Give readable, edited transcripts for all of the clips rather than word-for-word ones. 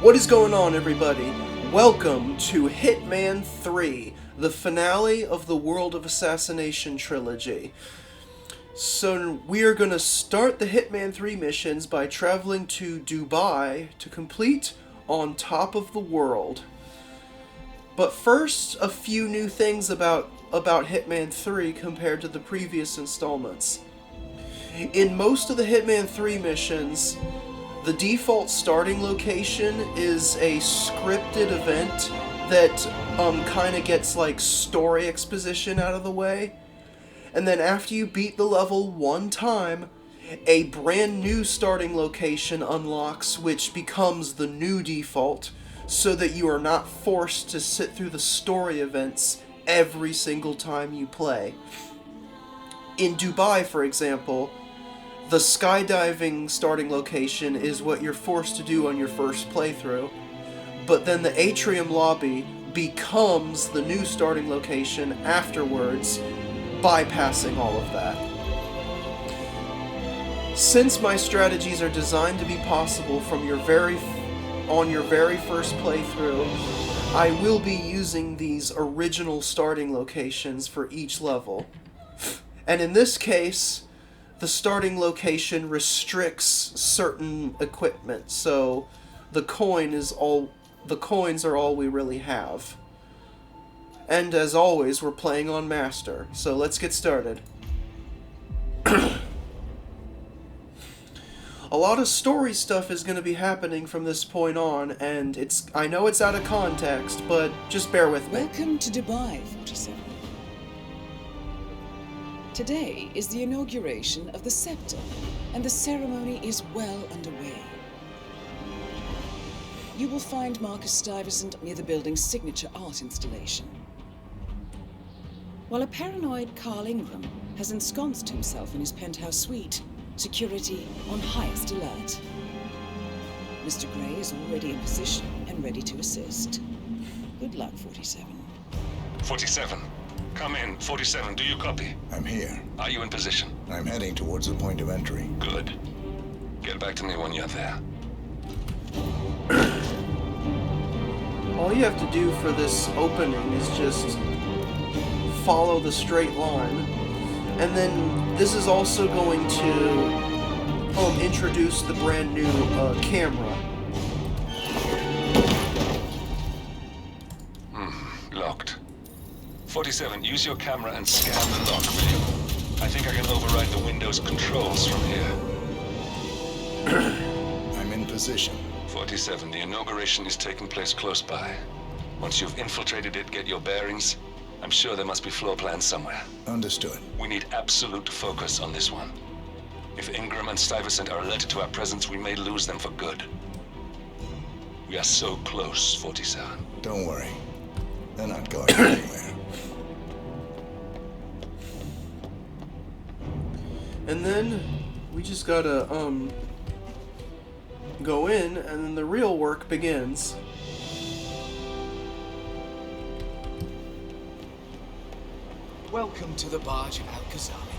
What is going on, everybody? Welcome to Hitman 3, the finale of the World of Assassination trilogy. So we are going to start the Hitman 3 missions by traveling to Dubai to complete On Top of the World. But first, a few new things about Hitman 3 compared to the previous installments. In most of the Hitman 3 missions, the default starting location is a scripted event that kind of gets like story exposition out of the way. And then after you beat the level one time, a brand new starting location unlocks, which becomes the new default, so that you are not forced to sit through the story events every single time you play. In Dubai, for example, the skydiving starting location is what you're forced to do on your first playthrough, but then the atrium lobby becomes the new starting location afterwards, bypassing all of that. Since my strategies are designed to be possible from on your very first playthrough, I will be using these original starting locations for each level. And in this case, the starting location restricts certain equipment, so the coins are all we really have. And as always, we're playing on Master, so let's get started. A lot of story stuff is going to be happening from this point on, and I know it's out of context, but just bear with me. Welcome to Dubai, 47. Today is the inauguration of the scepter, and the ceremony is well underway. You will find Marcus Stuyvesant near the building's signature art installation. While a paranoid Carl Ingram has ensconced himself in his penthouse suite, security on highest alert. Mr. Gray is already in position and ready to assist. Good luck, 47. 47. Come in. 47, do you copy? I'm here. Are you in position? I'm heading towards the point of entry. Good. Get back to me when you're there. All you have to do for this opening is just follow the straight line. And then this is also going to introduce the brand new camera. Locked. 47, use your camera and scan the lock, will you? I think I can override the Windows controls from here. I'm in position. 47, the inauguration is taking place close by. Once you've infiltrated it, get your bearings. I'm sure there must be floor plans somewhere. Understood. We need absolute focus on this one. If Ingram and Stuyvesant are alerted to our presence, we may lose them for good. We are so close, 47. Don't worry. They're not going anywhere. And then we just gotta go in, and then the real work begins. Welcome to the barge of Al-Ghazali.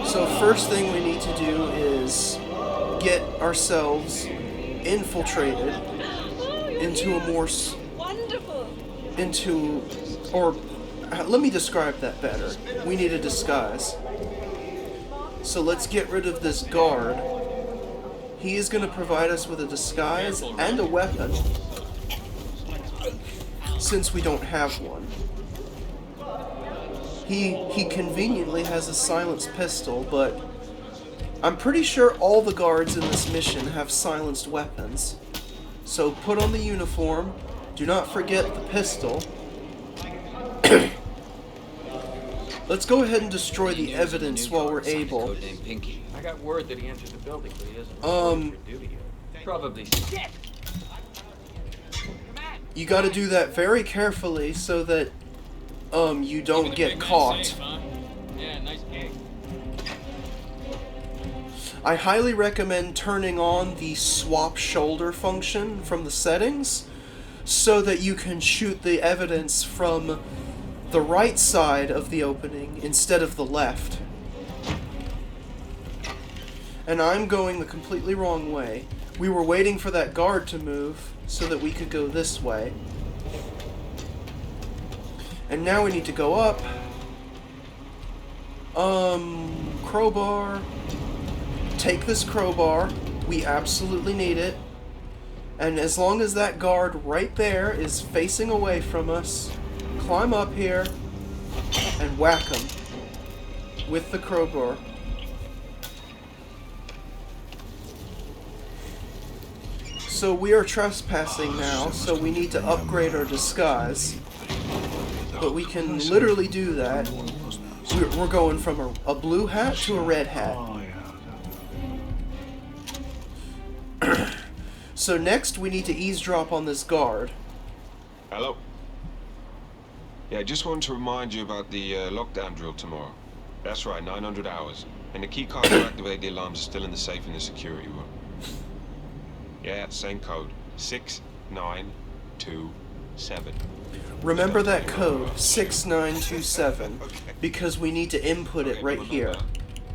So first thing we need to do is get ourselves infiltrated into a more let me describe that better. We need a disguise. So let's get rid of this guard. He is going to provide us with a disguise and a weapon, since we don't have one. He conveniently has a silenced pistol, but I'm pretty sure all the guards in this mission have silenced weapons. So put on the uniform, do not forget the pistol. Let's go ahead and destroy the evidence while we're able. I got word that he entered the building, but he isn't reporting for duty yet. Probably. You gotta do that very carefully so that you don't get caught. Yeah, nice gig. I highly recommend turning on the swap shoulder function from the settings so that you can shoot the evidence from the right side of the opening instead of the left. And I'm going the completely wrong way. We were waiting for that guard to move so that we could go this way. And now we need to go up. Crowbar. Take this crowbar. We absolutely need it. And as long as that guard right there is facing away from us, climb up here and whack him with the crowbar. So we are trespassing now, so we need to upgrade our disguise. But we can literally do that. We're going from a blue hat to a red hat. So next we need to eavesdrop on this guard. Hello. Yeah, I just wanted to remind you about the lockdown drill tomorrow. That's right, 900 hours. And the key card to activate the alarms is still in the safe in the security room. Yeah, same code. 6927. Remember that code, 6927, because we need to input it right here.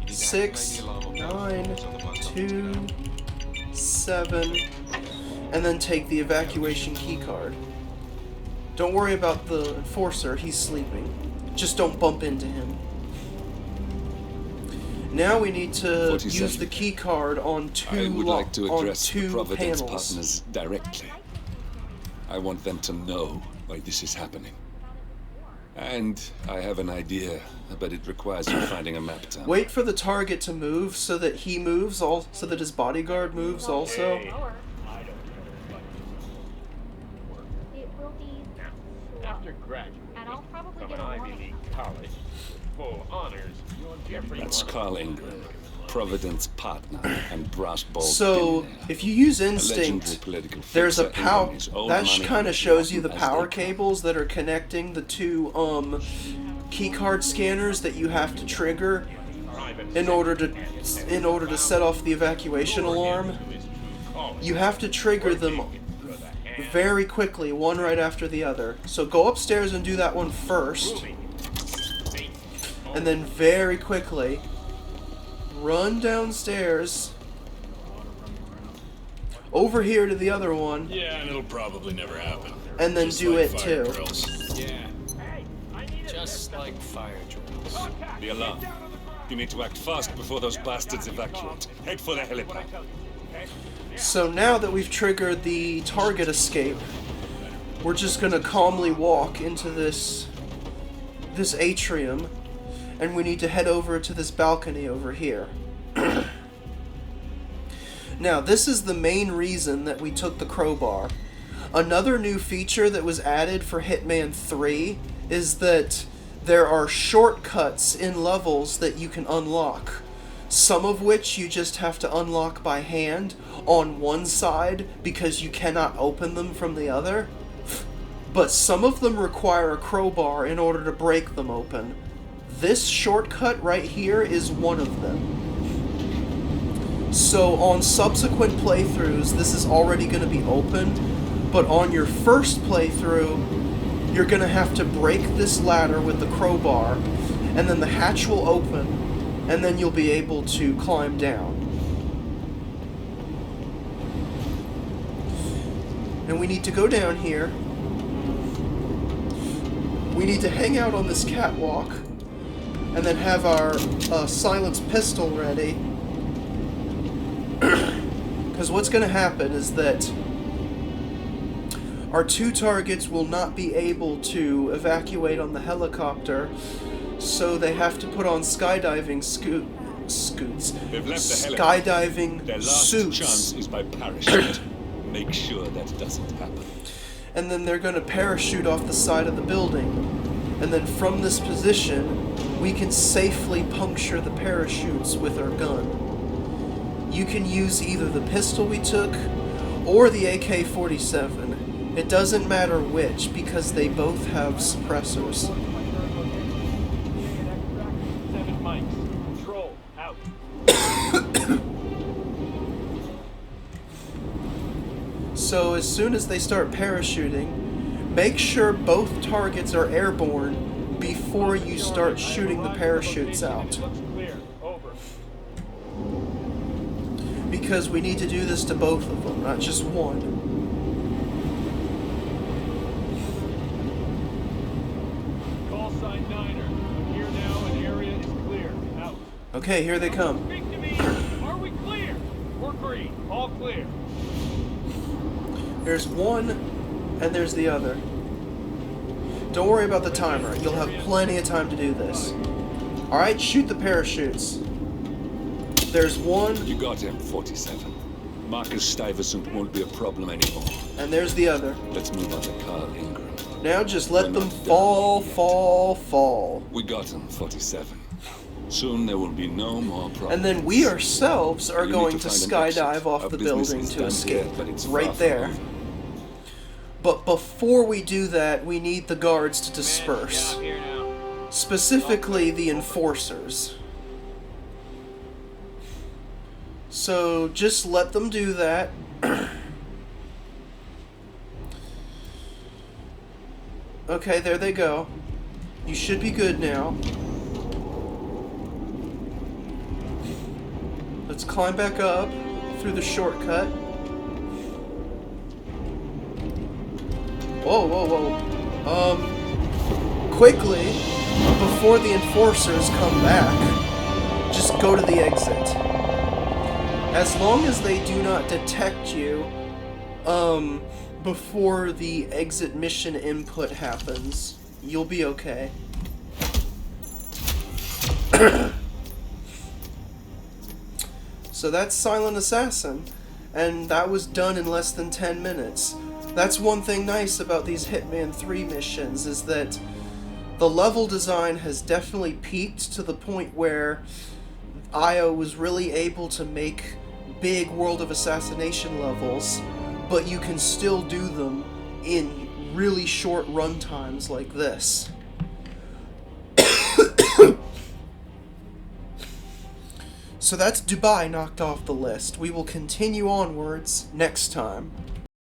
6927, and then take the evacuation keycard. Don't worry about the enforcer, he's sleeping. Just don't bump into him. Now we need to 47. use the keycard on two I would like to address the Providence panels. partners directly. I want them to know why this is happening. And I have an idea, but it requires you finding a map down. Wait for the target to move so that he moves, so that his bodyguard moves also. It will be After graduating and I'll probably from get an a Ivy warning. League college, full honors, Jeffrey That's Warner- Carl Ingram, Providence partner and brass ball So, billionaire. if you use A legendary instinct, political there's a fixer power. in his own That money kind of and shows you the forgotten as power they come. cables that are connecting the two keycard scanners that you have to trigger in order to set off the evacuation alarm. You have to trigger them very quickly, one right after the other. So go upstairs and do that one first, and then very quickly run downstairs over here to the other one, Yeah, and it'll probably never happen. and then Just do like it fire too. drills. Yeah. Just like fire drills. The alarm. You need to act fast before those bastards evacuate. Head for the helipad. So now that we've triggered the target escape, we're just gonna calmly walk into this atrium, and we need to head over to this balcony over here. Now, this is the main reason that we took the crowbar. Another new feature that was added for Hitman 3 is that there are shortcuts in levels that you can unlock. Some of which you just have to unlock by hand on one side because you cannot open them from the other. But some of them require a crowbar in order to break them open. This shortcut right here is one of them. So on subsequent playthroughs, this is already going to be open, but on your first playthrough, you're going to have to break this ladder with the crowbar, and then the hatch will open, and then you'll be able to climb down. And we need to go down here. We need to hang out on this catwalk, and then have our silenced pistol ready. Because what's going to happen is that our two targets will not be able to evacuate on the helicopter, so they have to put on skydiving scoots. They've left the helipad. Skydiving Their last suits. chance is by parachute. Make sure that doesn't happen. And then they're going to parachute off the side of the building. And then from this position, we can safely puncture the parachutes with our gun. You can use either the pistol we took or the AK-47. It doesn't matter which, because they both have suppressors. 7 mics. Control. Out. So as soon as they start parachuting, make sure both targets are airborne before you start shooting the parachutes out. Looks clear. Over. Because we need to do this to both of them, not just one. Call sign Niner. I'm here now and area is clear. Out. Okay, here they come. Speak to me. Are we clear? We're green. All clear. There's one, and there's the other. Don't worry about the timer. You'll have plenty of time to do this. Alright, shoot the parachutes. There's one, You got him, 47. Marcus Stuyvesant won't be a problem anymore. and there's the other. Let's move on to Carl Ingram. Now just let We're them not fall, done yet. fall. We got him, 47. Soon there will be no more problems. And then we ourselves are You need going to to find an skydive exit. off Our the business building is to done escape. here, but it's Right far from there. over. But before we do that, we need the guards to disperse. Here now. Specifically, the enforcers. So, just let them do that. Okay, there they go. You should be good now. Let's climb back up through the shortcut. Whoa. Quickly, before the enforcers come back, just go to the exit. As long as they do not detect you, before the exit mission input happens, you'll be okay. So that's Silent Assassin, and that was done in less than 10 minutes. That's one thing nice about these Hitman 3 missions, is that the level design has definitely peaked to the point where IO was really able to make big World of Assassination levels, but you can still do them in really short run times like this. So that's Dubai knocked off the list. We will continue onwards next time.